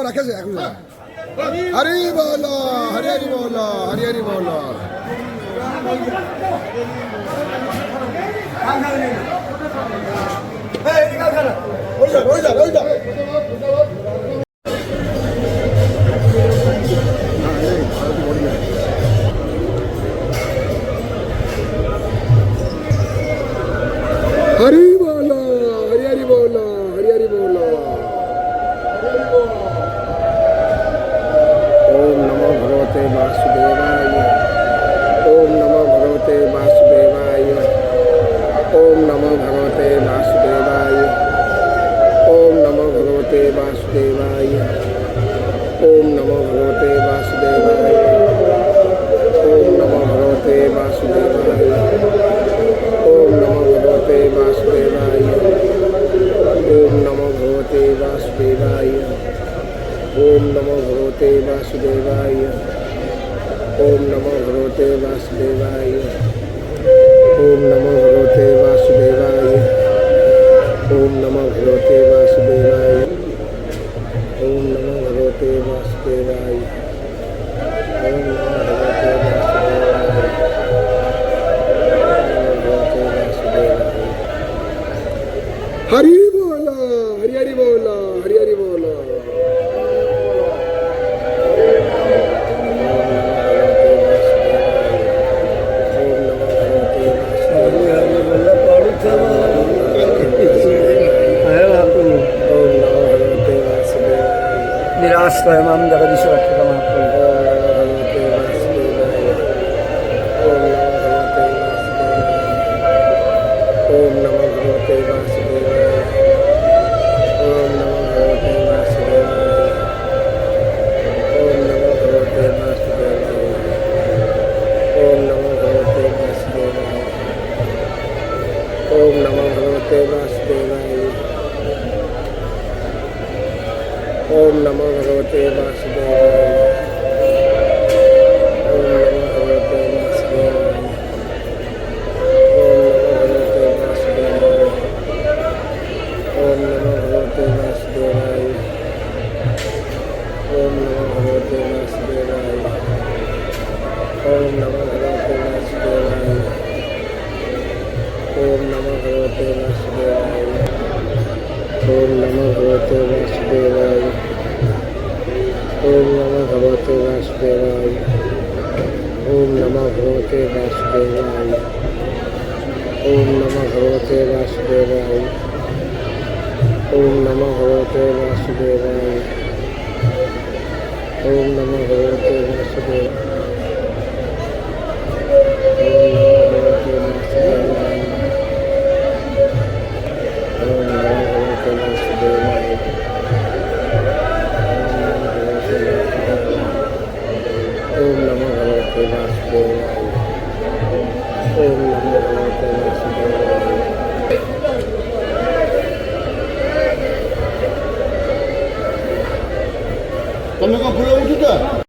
রাখে যে এখন হরি বল হরি হরি বল হরি হরি বল हरि बोलो हरि हरि बोलो हरि हरि बोलो ओम नमो भगवते वासुदेवाय ओम नमो भगवते वासुदेवाय ओम नमो भगवते वासुदेवाय ओम नमो भगवते वासुदेवाय ओम नमो भगवते वासुदेवाय ओम नमो भगवते वासुदेवाय ओम नमो भगवते वासुदेवाय ओम नमो भगवते वासुदेवाय ओम नमो भगवते वासुदेवाय ओम नमो भगवते वासुदेवाय ओम नमो भगवते वासुदेवाय ओम नमो भगवते वासुदेवाय ओम नमो भगवते वासुदेवाय ओम नमो भगवते हरि बोला हरि हरि बोला हरि हरि बोला निराश हम जगदीश रखेगा ओम नमो भगवते वासुदेवाय ओम नमो भगवते वासुदेवाय ओम नमो भगवते वासुदेवाय ओम नमो भगवते वासुदेवाय ओम नमो भगवते वासुदेवाय ओम नमो भगवते वासुदेवाय ओम नमो भगवते वासुदेवाय ओम नमो भगवते वासुदेवाय ओम नमो भगवते वासुदेवाय ओम नमो भगवते वासुदेवाय ओम नमो भगवते वासुदेवाय ओम नमो भगवते वासुदेवाय ओम नमो भगवते वासुदेवाय ओम नमो भगवते वासुदेवाय ओम नमो भगवते वासुदेवाय ओम नमो भगवते वासुदेवाय ओम नमो भगवते वासुदेवाय ओम नमो भगवते वासुदेवाय ओम नमो भगवते वासुदेवाय ତମେ କଣ ଫୁଲ ଉଠୁଛ?